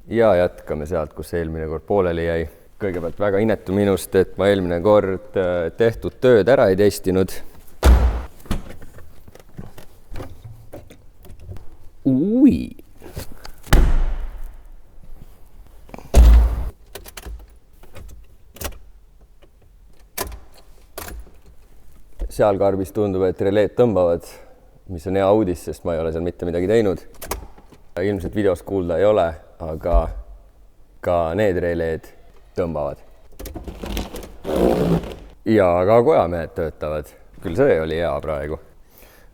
Ja jätkame sealt, kus eelmine kord pooleli jäi. Kõigepealt väga inetu minust, et ma eelmine kord tehtud tööd ära ei testinud. Ui! Seal karbis tundub, et releed tõmbavad, mis on hea uudis, sest ma ei ole seal mitte midagi teinud. Ilmselt videos kuulda ei ole, aga ka need releed tõmbavad. Ja ka kojamehed töötavad. Küll see oli hea praegu.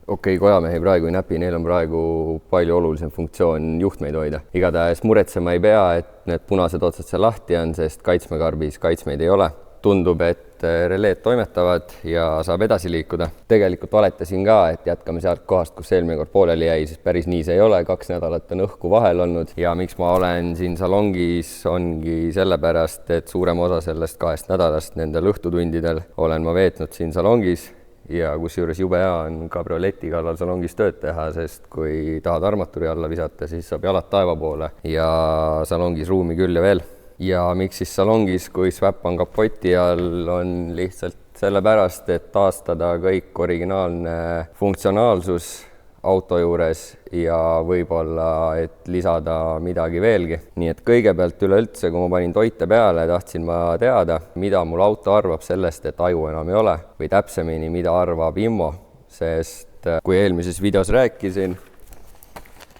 Okei, kojamehi praegu ei näpi, neil on praegu palju olulisem funktsioon juhtmeid hoida. Igatahes muretsema ei pea, et need punased otsad seal lahti on, sest kaitsmekarbis kaitsmeid ei ole. Tundub, et releed toimetavad ja saab edasi liikuda. Tegelikult valetasin ka, et jätkame sealt kohast, kus eelmine kord pooleli jäi, sest päris nii see ei ole. 2 nädalat on õhku vahel olnud ja miks ma olen siin salongis ongi sellepärast, et suurem osa sellest 2 nädalast nendel õhtutundidel olen ma veetnud siin salongis ja kusjuures jube hea on kabrioleti kallal salongis tööd teha, sest kui tahad armaturi alla visata, siis saab jalad taeva poole ja salongis ruumi küll ja veel. Ja miks siis salongis, kui SWAP on kapoti all, on lihtsalt sellepärast, et taastada kõik originaalne funktsionaalsus auto juures ja võib-olla, et lisada midagi veelgi. Nii et kõigepealt üleüldse, kui ma panin toite peale, tahtsin ma teada, mida mul auto arvab sellest, et aju enam ei ole või täpsemini, mida arvab IMMO, sest kui eelmises videos rääkisin,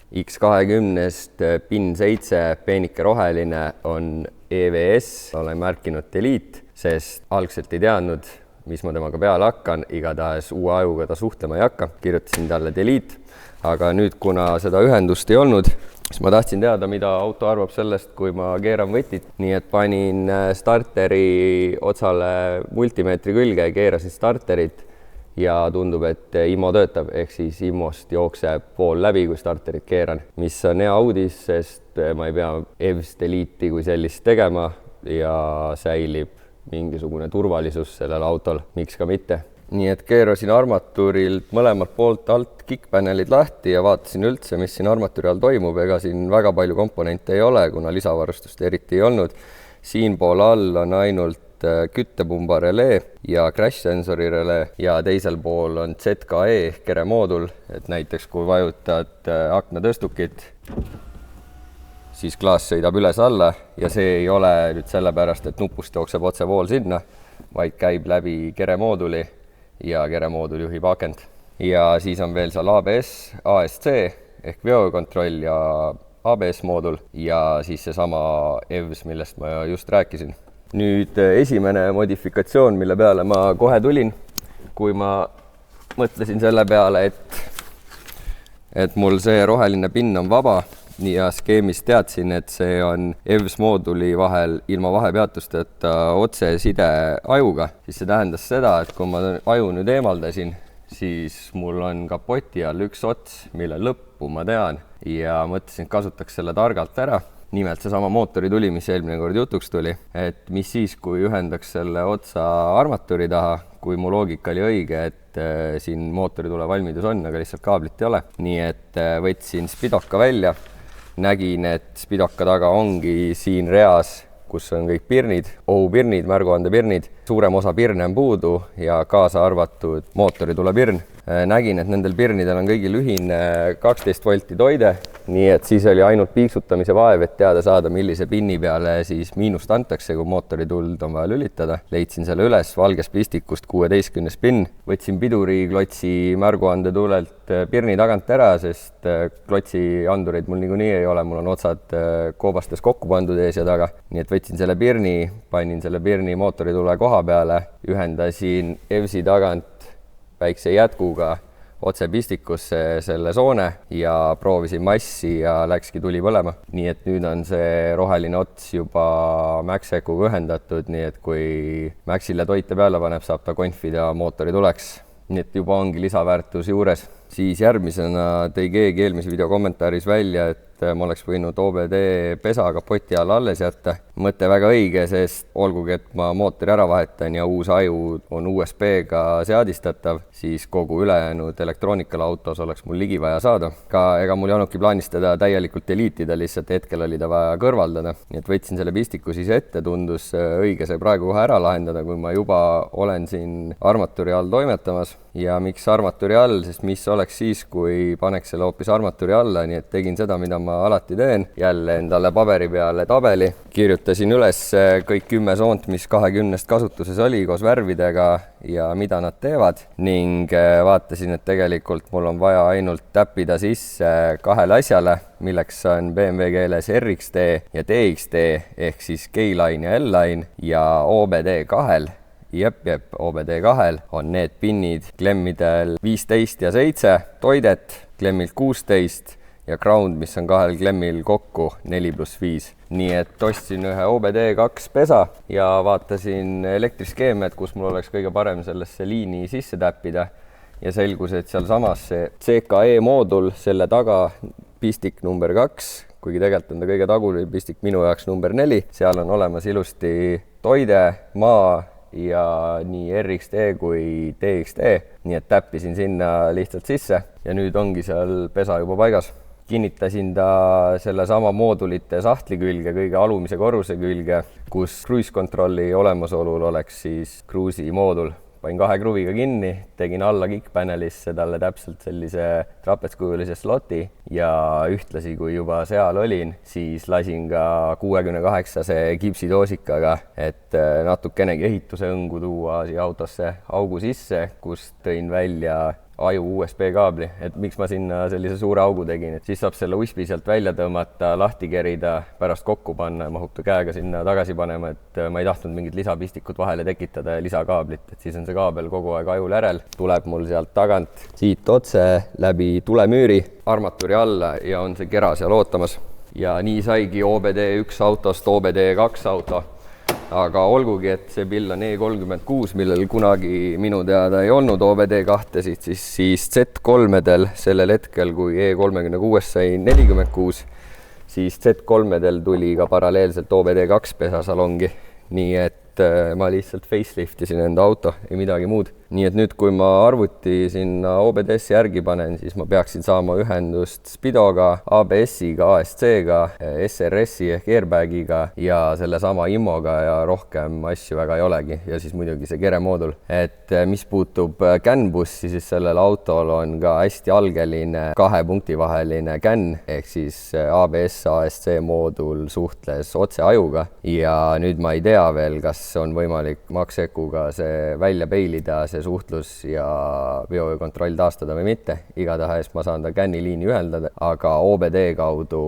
X20-st PIN 7 peenike roheline on EVS, olen märkinud Delete, sest algselt ei teadnud, mis ma temaga peale hakkan, igatahes uue ajuga ta suhtlema ei hakka, kirjutasin talle Delete, aga nüüd, kuna seda ühendust ei olnud, siis ma tahtsin teada, mida auto arvab sellest, kui ma keeran võtit, nii et panin starteri otsale multimeetri külge, keerasin starterit ja tundub, et IMMO töötab, ehk siis IMMOst jookseb pool läbi, kui starterit keeran, mis on hea uudis, sest ma ei pea EVS Delete'i kui sellist tegema ja säilib mingisugune turvalisus sellel autol, miks ka mitte. Nii et keerasin armaturilt mõlemalt poolt alt kickpanelid lahti ja vaatasin üldse, mis siin armaturi all toimub, ega siin väga palju komponente ei ole, kuna lisavarustust eriti ei olnud. Siin pool all on ainult küttepumba relee ja crash sensori relee ja teisel pool on ZKE ehk keremoodul, et näiteks kui vajutad aknatõstukit, siis klaas sõidab üles alla ja see ei ole nüüd sellepärast, et nupust jookseb otse vool sinna, vaid käib läbi keremooduli ja keremoodul juhib akent. Ja siis on veel seal ABS, ASC ehk veokontroll ja ABS moodul ja siis seesama EVS, millest ma just rääkisin. Nüüd esimene modifikatsioon, mille peale ma kohe tulin, kui ma mõtlesin selle peale, et mul see roheline PIN on vaba ja skeemis teadsin, et see on EVS mooduli vahel ilma vahepeatusteta otseside ajuga, siis see tähendas seda, et kui ma aju nüüd eemaldasin, siis mul on kapoti all üks ots, mille lõppu ma tean ja mõtlesin, et kasutaks selle targalt ära. Nimelt seesama mootori tuli, mis eelmine kord jutuks tuli, et mis siis, kui ühendaks selle otsa armaturi taha, kui mu loogika oli õige, et siin mootori tule valmidus on, aga lihtsalt kaablit ei ole. Nii et võtsin spidoka välja, nägin, et spidoka taga ongi siin reas, kus on kõik pirnid, ohupirnid, märguandepirnid, suurem osa pirne on puudu ja kaasa arvatud mootori tule pirn. Nägin, et nendel pirnidel on kõigil ühine 12 volti toide, nii et siis oli ainult piiksutamise vaev, et teada saada, millise pinni peale siis miinust antakse, kui mootori tuld on vaja lülitada. Leidsin selle üles valgest pistikust 16 pinn, võtsin piduriklotsi märguandetulelt pirni tagant ära, sest klotsi andureid mul niikuinii ei ole, mul on otsad koobastes kokku pandud ees ja taga. Nii et võtsin selle pirni, panin selle pirni mootoritule koha peale, ühendasin EVS-i tagant väikse jätkuga otse pistikusse selle soone ja proovisin massi ja läkski tuli põlema. Nii et nüüd on see roheline ots juba Maxekuga ühendatud, nii et kui Maxile toite peale paneb, saab ta konfida mootori tuleks. Nii et juba ongi lisaväärtus juures. Siis järgmisena tõi keegi eelmise video kommentaaris välja, et et ma oleks võinud OBD pesa kapoti all alles jätta. Mõte väga õige, sest olgugi, et ma mootori ära vahetan ja uus aju on USB-ga seadistatav, siis kogu ülejäänud elektroonikal autos oleks mul ligi vaja saada. Ega mul ei olnudki plaanis teda täielikult deliitida, lihtsalt hetkel oli ta vaja kõrvaldada. Nii et võtsin selle pistiku siis ette, tundus õige see praegu kohe ära lahendada, kui ma juba olen siin armatuuri all toimetamas. Ja miks armatuuri all, sest mis oleks siis, kui paneks selle hoopis armatuuri alla, nii et tegin seda, mida ma alati teen. Jälle endale paberi peale tabeli, kirjutasin üles kõik 10 soont, mis 20 kasutuses oli koos värvidega ja mida nad teevad ning vaatasin, et tegelikult mul on vaja ainult täppida sisse 2 asjale, milleks on BMW keeles RXD ja TXD ehk siis K-line ja L-line ja OBD 2. Jep, OBD 2 on need pinnid klemmidel 15 ja 7, toidet klemmil 16 ja ground, mis on 2 klemmil kokku 4+5. Nii et ostsin ühe OBD 2 pesa ja vaatasin elektriskeeme, et kus mul oleks kõige parem sellesse liini sisse täppida. Ja selgus, et seal samas see CKE moodul, selle taga pistik number 2, kuigi tegelikult on ta kõige taguri pistik minu jaoks number 4. Seal on olemas ilusti toide, maa ja nii RXD kui TXD, nii et täppisin sinna lihtsalt sisse ja nüüd ongi seal pesa juba paigas. Kinnitasin ta selle sama moodulite sahtli külge, kõige alumise korruse külge, kus cruise control'i olemasolul oleks siis cruise'i moodul. Pain 2 kruviga kinni, tegin alla kickpanelisse talle täpselt sellise trapetskujulise sloti ja ühtlasi, kui juba seal olin, siis lasin ka 68-se gipsidoosikaga, et natukenegi ehituse õngu tuua siia autosse augu sisse, kus tõin välja aju USB-kaabli, et miks ma sinna sellise suure augu tegin, et siis saab selle USB sealt välja tõmmata, lahti kerida, pärast kokku panna ja mahub ta käega sinna tagasi panema, et ma ei tahtnud mingit lisapistikut vahele tekitada ja lisakaablit, et siis on see kaabel kogu aeg ajul järel, tuleb mul sealt tagant siit otse läbi tulemüüri armatuuri alla ja on see kera seal ootamas. Ja nii saigi OBD 1 autost OBD 2 auto. Aga olgugi, et see pill on E36, millel kunagi minu teada ei olnud OBD 2, siis Z3-del sellel hetkel, kui E36 sai 46, siis Z3-del tuli ka paralleelselt OBD 2 pesasalongi. Nii et ma lihtsalt faceliftisin enda auto, ei midagi muud. Nii et nüüd, kui ma arvuti sinna OBD-s järgi panen, siis ma peaksin saama ühendust Spidoga, ABS-iga, ASC-ga, SRS-i ehk airbagiga ja selle sama IMO-ga ja rohkem asju väga ei olegi. Ja siis muidugi see keremoodul. Et mis puutub CAN-bussi, siis sellel autol on ka hästi algeline 2 punkti vaheline CAN ehk siis ABS, ASC moodul suhtles otse ajuga ja nüüd ma ei tea veel, kas on võimalik Maxecuga see välja peilida, see suhtlus ja veokontroll taastada või mitte. Igatahes ma saan ta CAN-i liini ühendada, aga OBD kaudu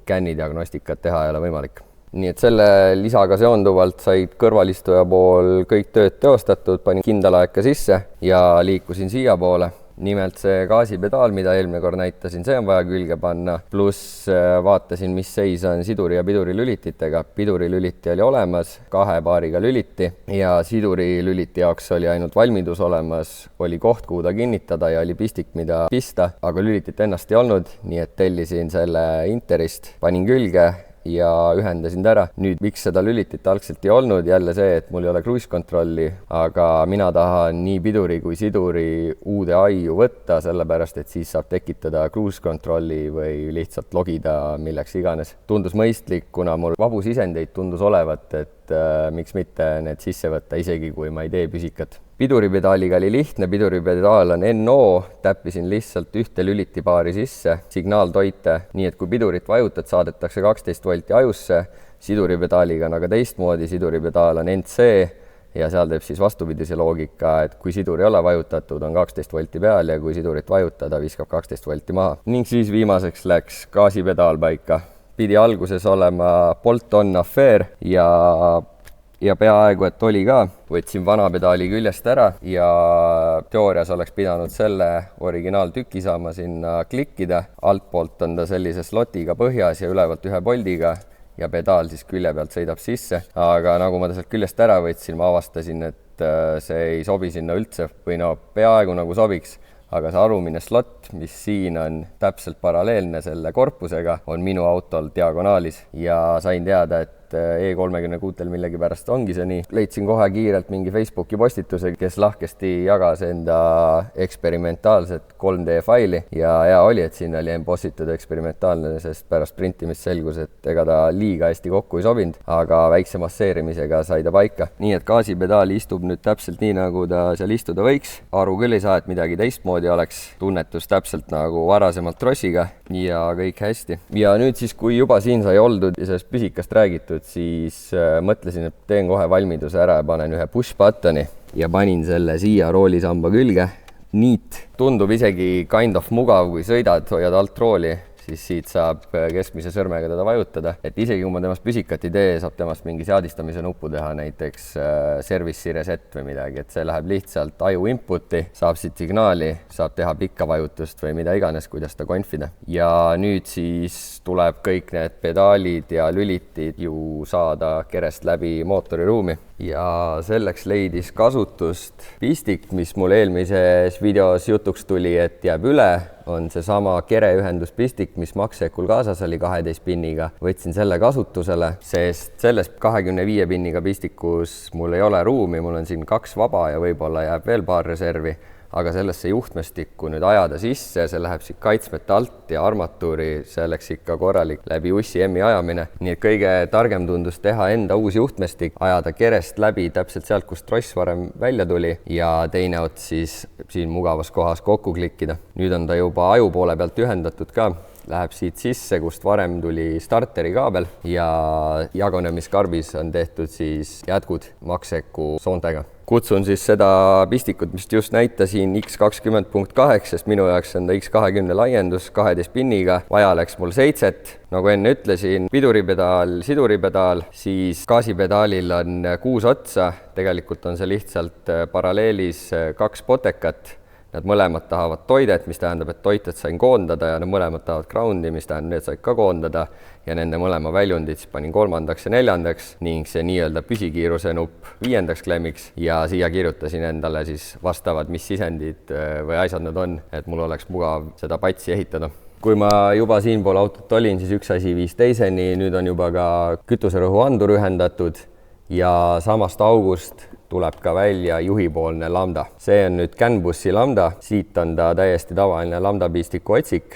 CAN-i diagnostikat teha ei ole võimalik. Nii et selle lisaga seonduvalt said kõrvalistuja pool kõik tööd teostatud, panin kindalaeka sisse ja liikusin siia poole. Nimelt see gaasipedaal, mida eelmine kord näitasin, see on vaja külge panna, pluss vaatasin, mis seis on siduri ja piduri lülititega. Piduri lüliti oli olemas, 2 paariga lüliti ja siduri lüliti jaoks oli ainult valmidus olemas, oli koht, kuhu ta kinnitada ja oli pistik, mida pista, aga lülitit ennast ei olnud, nii et tellisin selle Interist, panin külge ja ühendasin ta ära. Nüüd, miks seda lülitit algselt ei olnud, jälle see, et mul ei ole cruise controlli, aga mina tahan nii piduri kui siduri uude aiu võtta, sellepärast, et siis saab tekitada cruise controlli või lihtsalt logida milleks iganes. Tundus mõistlik, kuna mul vabu sisendeid tundus olevat, et miks mitte need sisse võtta, isegi kui ma ei tee püsikat. Piduripedaaliga oli lihtne, piduripedaal on NO, täppisin lihtsalt ühte lülitipaari sisse, signaaltoite, nii et kui pidurit vajutad, saadetakse 12 volti ajusse, siduripedaaliga on aga teistmoodi, siduripedaal on NC ja seal teeb siis vastupidise loogika, et kui sidur ei ole vajutatud, on 12 volti peal ja kui sidurit vajutada, viskab 12 volti maha. Ning siis viimaseks läks gaasipedaal paika. Pidi alguses olema Bolt-on affair ja peaaegu, et oli ka. Võtsin vana pedaali küljest ära ja teoorias oleks pidanud selle originaaltüki saama sinna klikkida. Altpoolt on ta sellise slotiga põhjas ja ülevalt ühe boldiga ja pedaal siis külje pealt sõidab sisse. Aga nagu ma ta sealt küljest ära võtsin, ma avastasin, et see ei sobi sinna üldse või peaaegu nagu sobiks. aga see alumine slot, mis siin on täpselt paralleelne selle korpusega, on minu autol diagonaalis ja sain teada, et E36-tel millegipärast ongi see nii. Leidsin kohe kiirelt mingi Facebooki postituse, kes lahkesti jagas enda eksperimentaalset 3D faili ja hea oli, et siin oli embossitud eksperimentaalne, sest pärast printimist selgus, et ega ta liiga hästi kokku ei sobinud, aga väikse masseerimisega sai ta paika. Nii et gaasipedaal istub nüüd täpselt nii, nagu ta seal istuda võiks. Aru küll ei saa, et midagi teistmoodi oleks. Tunnetus täpselt nagu varasemalt trossiga ja kõik hästi. Ja nüüd siis, kui juba siin sai oldud ja sellest püsikast räägitud, siis mõtlesin, et teen kohe valmiduse ära ja panen ühe push buttoni ja panin selle siia roolisamba külge. Niit. Tundub isegi kind of mugav, kui sõidad, hoiad alt rooli, siis siit saab keskmise sõrmega teda vajutada. Et isegi kui ma temast püsikat ei tee, saab temast mingi seadistamise nupu teha, näiteks service'i reset või midagi, et see läheb lihtsalt aju inputi, saab siit signaali, saab teha pikka vajutust või mida iganes, kuidas ta konfida. Ja nüüd siis tuleb kõik need pedaalid ja lülitid ju saada kerest läbi mootoriruumi. Ja selleks leidis kasutust pistik, mis mul eelmises videos jutuks tuli, et jääb üle, on seesama kereühenduspistik, mis Maxekul kaasas oli 12 pinniga. Võtsin selle kasutusele, sest selles 25 pinniga pistikus mul ei ole ruumi, mul on siin 2 vaba ja võib-olla jääb veel paar reservi. Aga sellesse juhtmestikku nüüd ajada sisse, see läheb siit kaitsmete alt ja armatuuri, see läks ikka korralik läbi ussi emmi ajamine. Nii et kõige targem tundus teha enda uus juhtmestik, ajada kerest läbi täpselt sealt, kust tross varem välja tuli ja teine ots siis siin mugavas kohas kokku klikkida. Nüüd on ta juba aju poole pealt ühendatud ka. Läheb siit sisse, kust varem tuli starteri kaabel ja jagunemiskarbis on tehtud siis jätkud Maxeku soontega. Kutsun siis seda pistikut, mis just näitasin X20.8, sest minu jaoks on ta X20 laiendus 12 pinniga. Vaja läks mul 7. Nagu enne ütlesin, piduripedaal, siduripedaal, siis gaasipedaalil on 6 otsa. Tegelikult on see lihtsalt paralleelis 2 potekat. Nad mõlemad tahavad toidet, mis tähendab, et toitet sain koondada ja nad mõlemad tahavad groundi, mis tähendab, need said ka koondada ja nende mõlema väljundid siis panin 3. ja 4. ning see nii-öelda püsikiiruse nupp 5. klemmiks ja siia kirjutasin endale siis vastavad, mis sisendid või asjad need on, et mul oleks mugav seda patsi ehitada. Kui ma juba siinpool autot olin, siis üks asi viis teiseni, nüüd on juba ka kütuserõhuandur ühendatud ja samast august tuleb ka välja juhipoolne lambda. See on nüüd CAN-bussi lambda, siit on ta täiesti tavaline lambda pistiku otsik,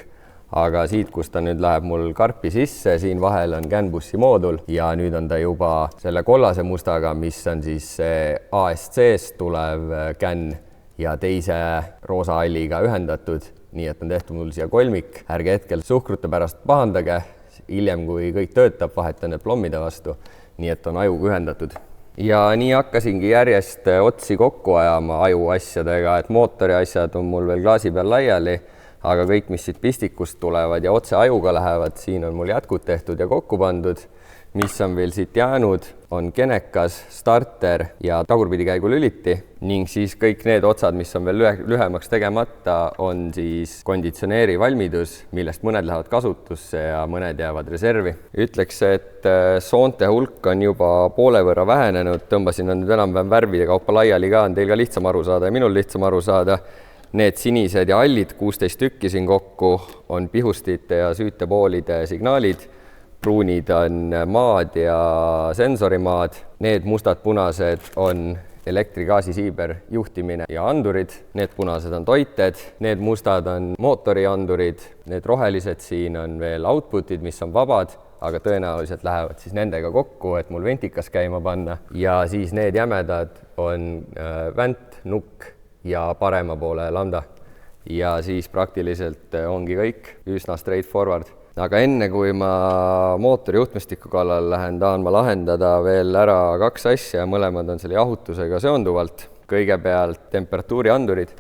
aga siit, kus ta nüüd läheb mul karpi sisse, siin vahel on CAN-bussi moodul ja nüüd on ta juba selle kollase mustaga, mis on siis ASC-st tulev CAN ja teise roosa halliga ühendatud, nii et on tehtud mul siia kolmik. Ärge hetkel suhkrute pärast pahandage, hiljem kui kõik töötab, vahetan need plommide vastu, nii et on ajuga ühendatud. Ja nii hakkasingi järjest otsi kokku ajama aju asjadega, et mootori asjad on mul veel klaasi peal laiali, aga kõik, mis siit pistikust tulevad ja otse ajuga lähevad, siin on mul jätkud tehtud ja kokku pandud. Mis on veel siit jäänud, on kenekas, starter ja tagurpidi käigu lüliti ning siis kõik need otsad, mis on veel lühemaks tegemata, on siis konditsioneeri valmidus, millest mõned lähevad kasutusse ja mõned jäävad reservi. Ütleks, et soonte hulk on juba poole võrra vähenenud, tõmbasin on nüüd enam-vähem värvide kaupa laiali ka, on teil ka lihtsam aru saada ja minul lihtsam aru saada. Need sinised ja hallid, 16 tükki siin kokku, on pihustite ja süütepoolide signaalid. Pruunid on maad ja sensorimaad. Need mustad punased on elektrigaasisiiber juhtimine ja andurid. Need punased on toited. Need mustad on mootoriandurid. Need rohelised siin on veel outputid, mis on vabad, aga tõenäoliselt lähevad siis nendega kokku, et mul ventikas käima panna. Ja siis need jämedad on vänt, nukk ja parema poole lambda. Ja siis praktiliselt ongi kõik üsna straightforward. Aga enne, kui ma mootori juhtmestiku kallal lähen, tahan ma lahendada veel ära 2 asja, mõlemad on selle jahutusega seonduvalt. Kõigepealt temperatuuriandurid.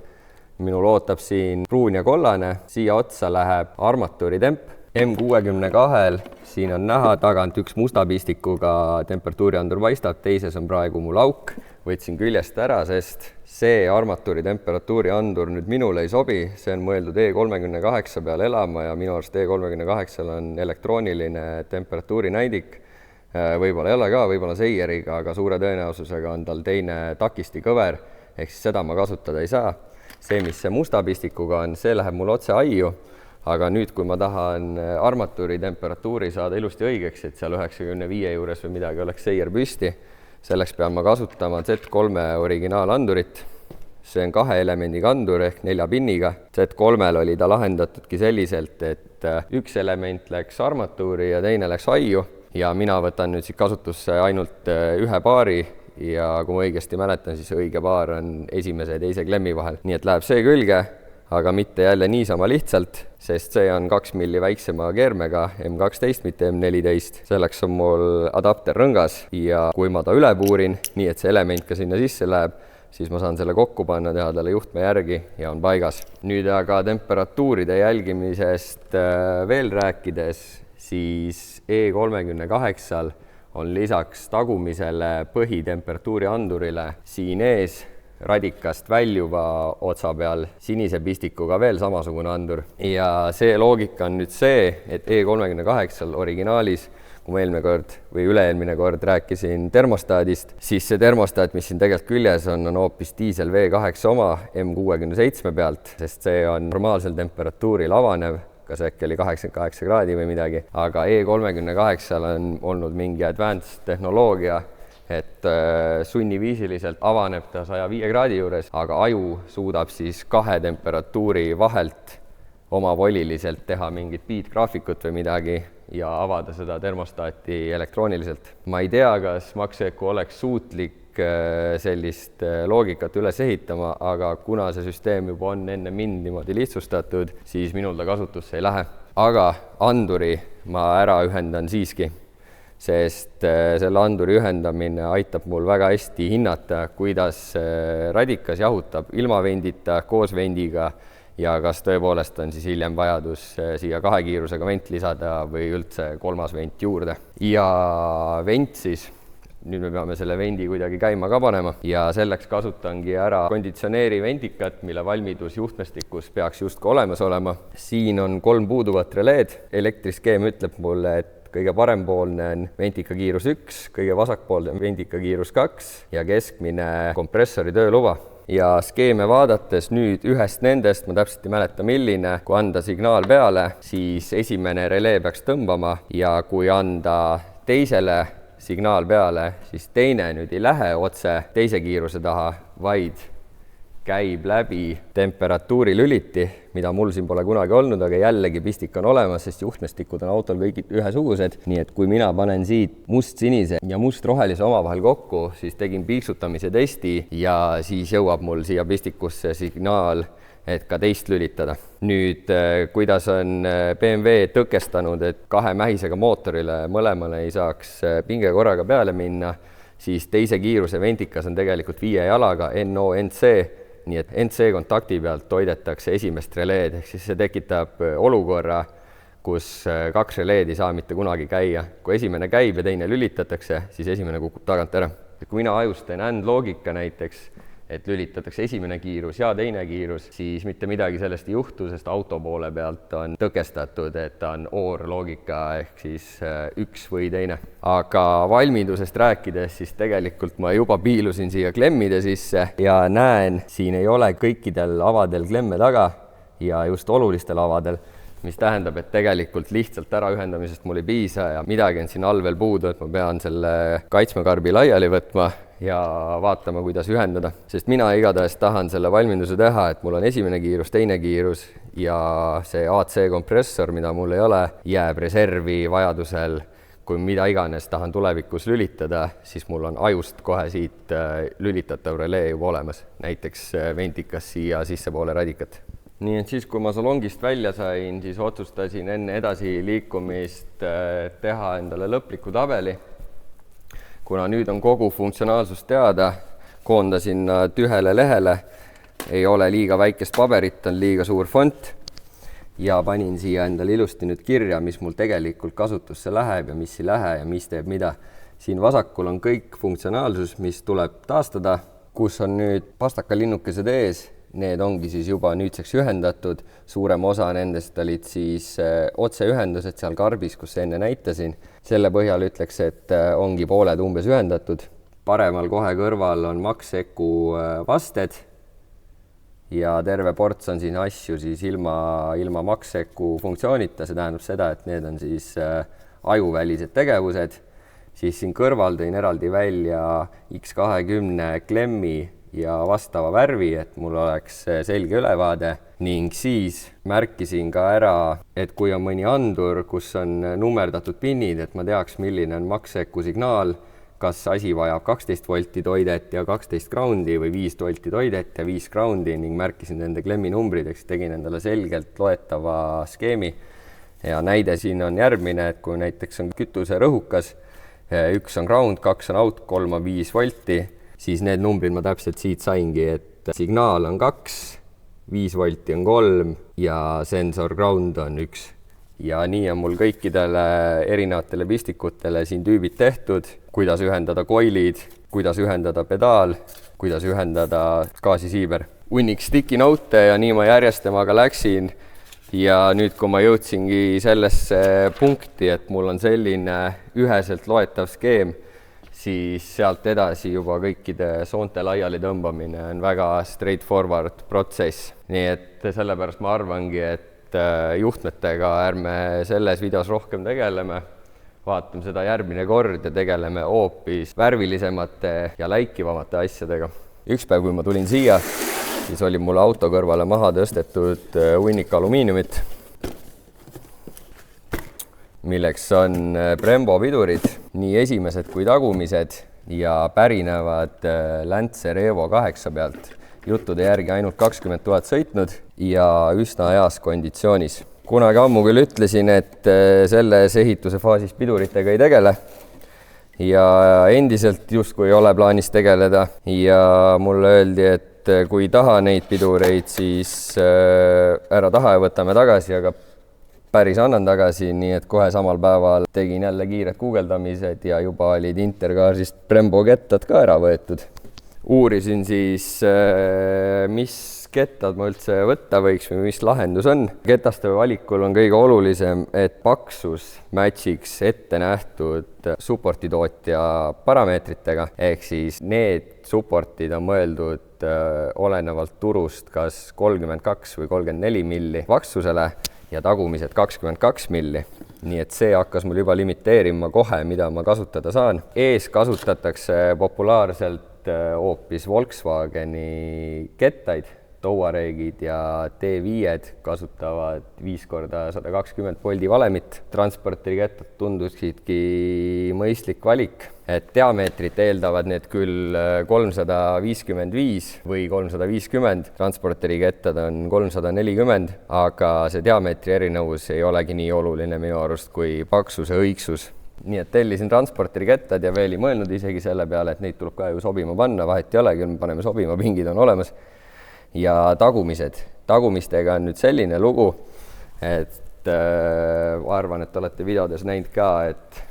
Minul ootab siin pruun ja kollane, siia otsa läheb armatuuri temp. M62-l siin on näha tagant üks musta pistikuga temperatuuriandur paistab, teises on praegu mul auk. Võtsin küljest ära, sest see armatuuri temperatuuriandur nüüd minule ei sobi. See on mõeldud E38 peal elama ja minu arust E38 on elektrooniline temperatuurinäidik. Võib-olla ei ole ka, võib-olla Seieriga, aga suure tõenäosusega on tal teine takistikõver, ehk siis seda ma kasutada ei saa. see, mis see musta pistikuga on, see läheb mul otse aiu, aga nüüd, kui ma tahan armatuuri temperatuuri saada ilusti õigeks, et seal 95 juures või midagi oleks seier püsti, selleks pean ma kasutama Z3 originaalaandurit. See on 2 elemendi kandur ehk 4 pinniga. Z3-l oli ta lahendatudki selliselt, et üks element läks armatuuri ja teine läks aiu ja mina võtan nüüd siit kasutusse ainult ühe paari ja kui ma õigesti mäletan, siis õige paar on esimese ja teise klemmi vahel. Nii et läheb see külge, aga mitte jälle niisama lihtsalt, sest see on 2 milli väiksema keermega M12, mitte M14. Selleks on mul adapter rõngas ja kui ma ta üle puurin, nii et see element ka sinna sisse läheb, siis ma saan selle kokku panna, teha talle juhtme järgi ja on paigas. Nüüd aga temperatuuride jälgimisest veel rääkides, siis E38-l on lisaks tagumisele põhitemperatuuri andurile siin ees radikast väljuva otsa peal sinise pistikuga veel samasugune andur. Ja see loogika on nüüd see, et E38 originaalis, kui ma eelmine kord või üle-eelmine kord rääkisin termostaadist, siis see termostaat, mis siin tegelikult küljes on hoopis diisel V8 oma M67 pealt, sest see on normaalsel temperatuuril avanev, kas äkki oli 88 kraadi või midagi, aga E38 on olnud mingi advanced tehnoloogia, et sunniviisiliselt avaneb ta 105 kraadi juures, aga aju suudab siis 2 temperatuuri vahelt omavoliliselt teha mingit beat-graafikut või midagi ja avada seda termostaati elektrooniliselt. Ma ei tea, kas Maxeco oleks suutlik sellist loogikat üles ehitama, aga kuna see süsteem juba on enne mind niimoodi lihtsustatud, siis minul ta kasutusse ei lähe. Aga anduri ma ära ühendan siiski, sest selle anduri ühendamine aitab mul väga hästi hinnata, kuidas radikas jahutab ilma vendita, koos vendiga ja kas tõepoolest on siis hiljem vajadus siia 2 kiirusega vent lisada või üldse 3. vent juurde. Ja vent siis, nüüd me peame selle vendi kuidagi käima ka panema ja selleks kasutangi ära konditsioneeri vendikat, mille valmidus juhtmestikus peaks justkui olemas olema. Siin on 3 puuduvat releed, elektriskeem ütleb mulle, et kõige parempoolne on ventika kiirus 1, kõige vasakpoolne ventika kiirus 2 ja keskmine kompressori tööluba. Ja skeeme vaadates nüüd ühest nendest, ma täpselt ei mäleta milline, kui anda signaal peale, siis esimene relee peaks tõmbama ja kui anda teisele signaal peale, siis teine nüüd ei lähe otse teise kiiruse taha, vaid käib läbi temperatuuri lüliti, mida mul siin pole kunagi olnud, aga jällegi pistik on olemas, sest juhtmestikud on autol kõik ühesugused. Nii et kui mina panen siit must-sinise ja must-rohelise omavahel kokku, siis tegin piiksutamise testi ja siis jõuab mul siia pistikusse signaal, et ka teist lülitada. Nüüd, kuidas on BMW tõkestanud, et 2 mähisega mootorile mõlemale ei saaks pinge korraga peale minna, siis teise kiiruse ventikas on tegelikult 5 jalaga NO-NC, nii et NC kontakti pealt toidetakse esimest releed, ehk siis see tekitab olukorra, kus 2 releed ei saa mitte kunagi käia. Kui esimene käib ja teine lülitatakse, siis esimene kukub tagant ära. Kui mina ajustan AND-loogika näiteks, et lülitatakse esimene kiirus ja teine kiirus, siis mitte midagi sellest ei juhtu, sest auto poole pealt on tõkestatud, et ta on OR-loogika ehk siis üks või teine. Aga valmidusest rääkides, siis tegelikult ma juba piilusin siia klemmide sisse ja näen, siin ei ole kõikidel avadel klemme taga ja just olulistel avadel, mis tähendab, et tegelikult lihtsalt äraühendamisest mul ei piisa ja midagi on siin all veel puudu, et ma pean selle kaitsmekarbi laiali võtma ja vaatama, kuidas ühendada. Sest mina igatahes tahan selle valminduse teha, et mul on esimene kiirus, teine kiirus ja see AC kompressor, mida mul ei ole, jääb reservi vajadusel, kui mida iganes tahan tulevikus lülitada, siis mul on ajust kohe siit lülitatav relee juba olemas, näiteks ventikas siia sissepoole radikat. Nii et siis, kui ma salongist välja sain, siis otsustasin enne edasi liikumist teha endale lõpliku tabeli. Kuna nüüd on kogu funktsionaalsus teada, koondasin nad ühele lehele, ei ole liiga väikest paberit, on liiga suur font ja panin siia endale ilusti nüüd kirja, mis mul tegelikult kasutusse läheb ja mis ei lähe ja mis teeb mida. Siin vasakul on kõik funktsionaalsus, mis tuleb taastada, kus on nüüd pastakalinukesed ees. Need ongi siis juba nüüdseks ühendatud, suurem osa nendest olid siis otseühendused seal karbis, kus enne näitasin. Selle põhjal ütleks, et ongi pooled umbes ühendatud. Paremal kohe kõrval on Maxeco vasted ja terve ports on siin asju siis ilma maksseku funktsioonita, see tähendab seda, et need on siis ajuvälised tegevused. Siis siin kõrval tõin eraldi välja X20 klemmi ja vastava värvi, et mul oleks selge ülevaade ning siis märkisin ka ära, et kui on mõni andur, kus on nummerdatud pinnid, et ma teaks, milline on maksseku signaal, kas asi vajab 12 volti toidet ja 12 groundi või 5 volti toidet ja 5 groundi ning märkisin nende klemmi numbrideks, tegin endale selgelt loetava skeemi. Ja näide siin on järgmine, et kui näiteks on kütuse rõhukas, 1 on ground, 2 on out, 3 on 5 volti, siis need numbrid ma täpselt siit saingi, et signaal on 2, 5 volti on 3 ja sensor ground on 1. Ja nii on mul kõikidele erinevatele pistikutele siin tüübid tehtud, kuidas ühendada koilid, kuidas ühendada pedaal, kuidas ühendada gaasisiiber. Hunnik sticky note ja nii ma järjest temaga läksin. Ja nüüd, kui ma jõudsingi sellesse punkti, et mul on selline üheselt loetav skeem, siis sealt edasi juba kõikide soonte laiali tõmbamine on väga straightforward protsess. Nii et sellepärast ma arvangi, et juhtmetega ärme selles videos rohkem tegeleme, vaatame seda järgmine kord ja tegeleme hoopis värvilisemate ja läikivamate asjadega. Üks päev, kui ma tulin siia, siis oli mul auto kõrvale maha tõstetud hunnik alumiiniumit, milleks on Brembo pidurid, nii esimesed kui tagumised ja pärinevad Lancer Evo 8 pealt. Juttude järgi ainult 20 000 sõitnud ja üsna heas konditsioonis. Kunagi ammu küll ütlesin, et selles ehituse faasis piduritega ei tegele ja endiselt justkui ei ole plaanis tegeleda ja mulle öeldi, et kui taha neid pidureid, siis ära taha ja võtame tagasi, aga päris annan tagasi, nii et kohe samal päeval tegin jälle kiired guugeldamised ja juba olid Intergarsist Brembo kettad ka ära võetud. Uurisin siis, mis kettad ma üldse võtta võiks või mis lahendus on. Ketaste valikul on kõige olulisem, et paksus matchiks ette nähtud supportitootja parameetritega, ehk siis need supportid on mõeldud olenevalt turust kas 32 või 34 milli paksusele ja tagumised 22 milli. Nii et see hakkas mul juba limiteerima kohe, mida ma kasutada saan. Ees kasutatakse populaarselt hoopis Volkswageni kettaid, Touaregid ja T5-d kasutavad 5x120 voldi valemit. Transporteri kettad tundusidki mõistlik valik, et diameetrit eeldavad need küll 355 või 350, transporteri kettad on 340, aga see diameetri erinevus ei olegi nii oluline minu arust kui paksuse õigsus. Nii et tellisin transporteri kettad ja veel ei mõelnud isegi selle peale, et neid tuleb ka ju sobima panna, vahet ei ole, küll me paneme sobima, pingid on olemas. Ja tagumised. Tagumistega on nüüd selline lugu, et arvan, et olete videodes näinud ka, et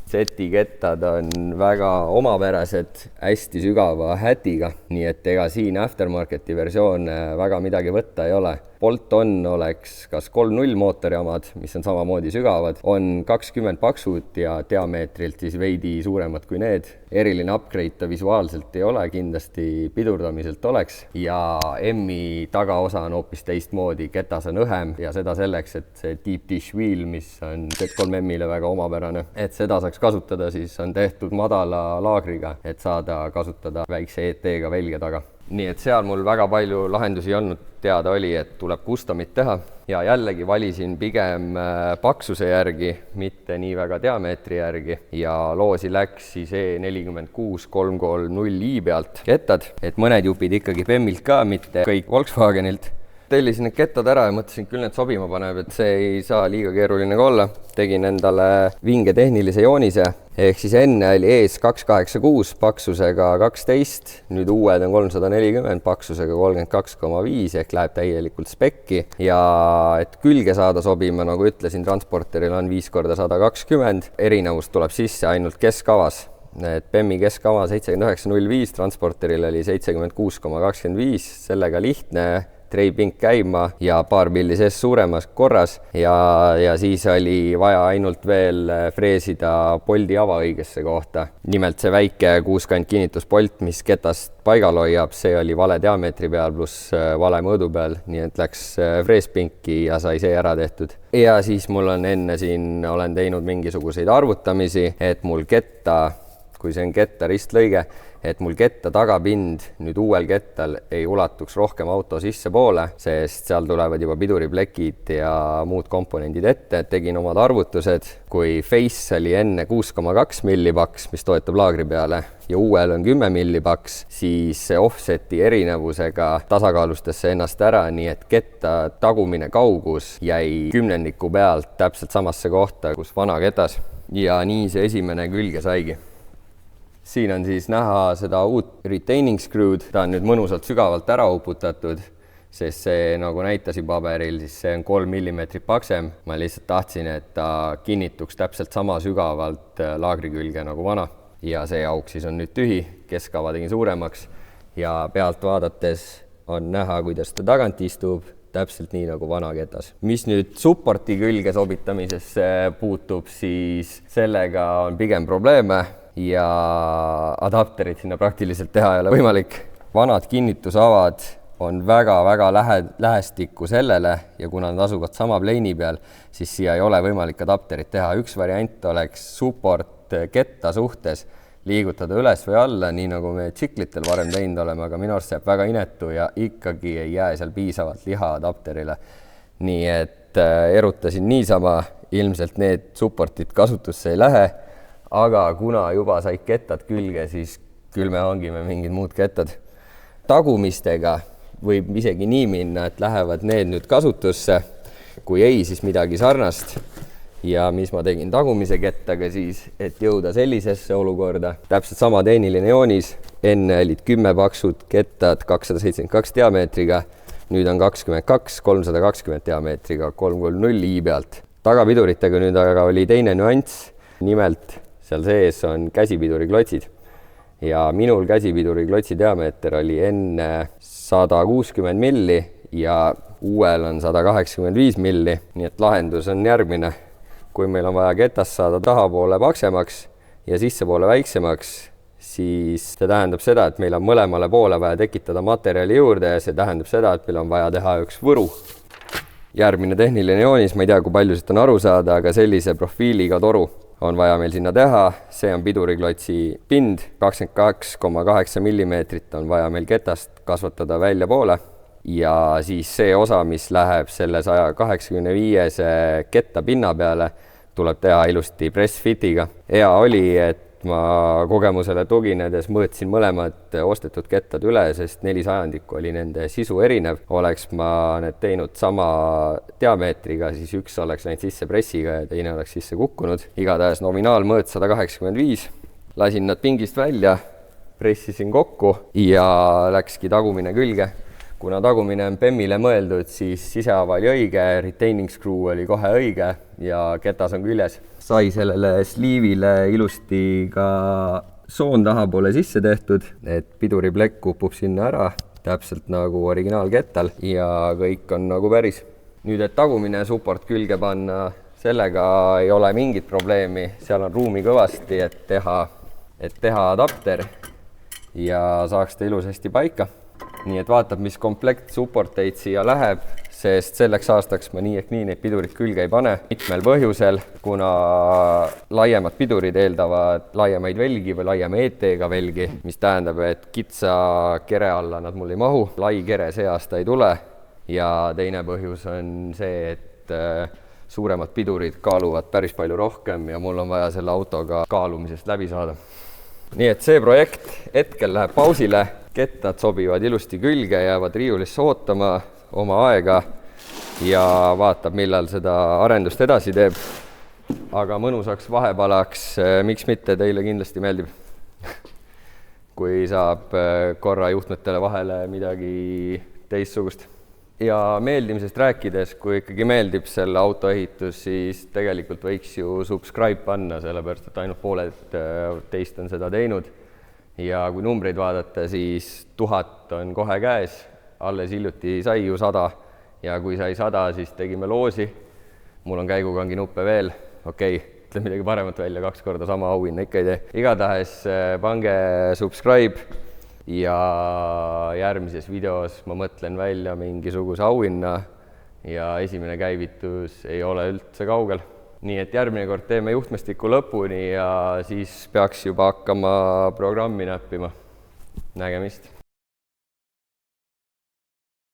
Z-kettad on väga omapärased, hästi sügava hätiga, nii et ega siin aftermarketi versioon väga midagi võtta ei ole. Bolt-on oleks kas 3.0 mootorjaamad, mis on samamoodi sügavad, on 20 paksud ja diameetrilt siis veidi suuremad kui need. Eriline upgrade ta visuaalselt ei ole, kindlasti pidurdamiselt oleks ja M-i tagaosa on hoopis teistmoodi, ketas on õhem ja seda selleks, et see deep dish wheel, mis on Z3M-ile väga omapärane, et seda saaks kasutada, siis on tehtud madala laagriga, et saada kasutada väikse ET-ga velge taga. Nii et seal mul väga palju lahendusi olnud, teada oli, et tuleb customit teha ja jällegi valisin pigem paksuse järgi, mitte nii väga diameetri järgi ja loosi läks siis E46 330i pealt kettad, et mõned jupid ikkagi Bemmilt ka, mitte kõik Volkswagenilt. Tellisin need kettad ära ja mõtlesin, küll need sobima paneb, et see ei saa liiga keeruline ka olla. Tegin endale vinge tehnilise joonise, ehk siis enne oli ees 286 paksusega 12, nüüd uued on 340 paksusega 32,5 ehk läheb täielikult spekki ja et külge saada sobima, nagu ütlesin, transporteril on 5x120, erinevus tuleb sisse ainult keskavas. Et Bemmi keskava 7905 transporteril oli 76,25, sellega lihtne treipink käima ja paar pilli sees suuremas korras ja siis oli vaja ainult veel freesida poldi ava õigesse kohta. Nimelt see väike 6-kant kinnituspolt, mis ketast paigal hoiab, see oli vale diameetri peal pluss vale mõõdu peal, nii et läks freespinki ja sai see ära tehtud. Ja siis mul on enne siin, olen teinud mingisuguseid arvutamisi, et mul ketta, kui see on ketta ristlõige, et mul ketta tagapind nüüd uuel kettal ei ulatuks rohkem auto sissepoole, sest seal tulevad juba piduriplekid ja muud komponendid ette. Tegin omad arvutused, kui face oli enne 6,2 millipaks, mis toetab laagri peale ja uuel on 10 millipaks, siis see offseti erinevusega tasakaalustas see ennast ära, nii et ketta tagumine kaugus jäi kümnendiku pealt täpselt samasse kohta, kus vana ketas ja nii see esimene külge saigi. Siin on siis näha seda uut retaining screw'd, ta on nüüd mõnusalt sügavalt ära uputatud, sest see nagu näitasin paberil, siis see on 3 millimeetrit paksem. Ma lihtsalt tahtsin, et ta kinnituks täpselt sama sügavalt laagri külge nagu vana ja see auk siis on nüüd tühi, keskava tegin suuremaks ja pealt vaadates on näha, kuidas ta tagant istub, täpselt nii nagu vana ketas. Mis nüüd supporti külge sobitamisesse puutub, siis sellega on pigem probleeme ja adapterid sinna praktiliselt teha ei ole võimalik. Vanad kinnitusavad on väga-väga lähestikku sellele ja kuna nad asuvad sama pleini peal, siis siia ei ole võimalik adapterit teha. Üks variant oleks support ketta suhtes liigutada üles või alla, nii nagu me tsiklitel varem teinud oleme, aga minu arust jääb väga inetu ja ikkagi ei jää seal piisavalt liha adapterile. Nii et erutasin niisama, ilmselt need supportid kasutusse ei lähe, aga kuna juba said kettad külge, siis küll me hangime mingid muud kettad. Tagumistega võib isegi nii minna, et lähevad need nüüd kasutusse. Kui ei, siis midagi sarnast. Ja mis ma tegin tagumise kettaga siis, et jõuda sellisesse olukorda. Täpselt sama tehniline joonis. Enne olid 10 paksud kettad 272 diameetriga. Nüüd on 22, 320 diameetriga, 330 i pealt. Tagapiduritega nüüd aga oli teine nüanss. Nimelt seal sees on käsipiduriklotsid ja minul käsipiduriklotsi diameeter oli enne 160 milli ja uuel on 185 milli, nii et lahendus on järgmine. Kui meil on vaja ketast saada tahapoole paksemaks ja sissepoole väiksemaks, siis see tähendab seda, et meil on mõlemale poole vaja tekitada materjali juurde ja see tähendab seda, et meil on vaja teha üks võru. Järgmine tehniline joonis, ma ei tea, kui palju siit on aru saada, aga sellise profiiliga toru on vaja meil sinna teha. See on piduriklotsi pind, 22,8 millimeetrit on vaja meil ketast kasvatada välja poole ja siis see osa, mis läheb selle 185 ketta pinna peale, tuleb teha ilusti press-fitiga. Hea oli, et ma kogemusele tuginedes mõõtsin mõlemad ostetud kettad üle, sest 4/100 oli nende sisu erinev. Oleks ma need teinud sama diameetriga, siis üks oleks läinud sisse pressiga ja teine oleks sisse kukkunud. Igatahes nominaalmõõt 185. Lasin nad pingist välja, pressisin kokku ja läkski tagumine külge. Kuna tagumine on PEM-ile mõeldud, siis siseava oli õige, retaining screw oli kohe õige ja ketas on küljes. Sai sellele sliivile ilusti ka soon tahapoole sisse tehtud, et piduriplekk upub sinna ära, täpselt nagu originaalkettal ja kõik on nagu päris. Nüüd, et tagumine support külge panna, sellega ei ole mingit probleemi, seal on ruumi kõvasti, et teha adapter ja saaks ta ilusasti paika. Nii et vaatab, mis komplekt supporteid siia läheb, sest selleks aastaks ma nii ehk nii neid pidurid külge ei pane. Mitmel põhjusel, kuna laiemad pidurid eeldavad laiemaid velgi või laiema ET-ga velgi, mis tähendab, et kitsa kere alla nad mul ei mahu. Lai kere see aasta ei tule ja teine põhjus on see, et suuremad pidurid kaaluvad päris palju rohkem ja mul on vaja selle autoga kaalumisest läbi saada. Nii et see projekt hetkel läheb pausile, kettad sobivad ilusti külge, jäävad riiulisse ootama oma aega ja vaatab, millal seda arendust edasi teeb. Aga mõnusaks vahepalaks, miks mitte, teile kindlasti meeldib. Kui saab korra juhtmetele vahele midagi teistsugust. Ja meeldimisest rääkides, kui ikkagi meeldib selle auto ehitus, siis tegelikult võiks ju subscribe panna, sellepärast, et ainult pooled teist on seda teinud. Ja kui numbreid vaadata, siis 1000 on kohe käes alles hiljuti sai ju 100 ja kui sai 100, siis tegime loosi. Mul on käigukangi nuppe veel, ütle midagi paremat välja, 2 korda sama auhinna ikka ei tee. Igatahes pange subscribe ja järgmises videos ma mõtlen välja mingisuguse auhinna ja esimene käivitus ei ole üldse kaugel. Nii et järgmine kord teeme juhtmestiku lõpuni ja siis peaks juba hakkama programmi näppima. Nägemist!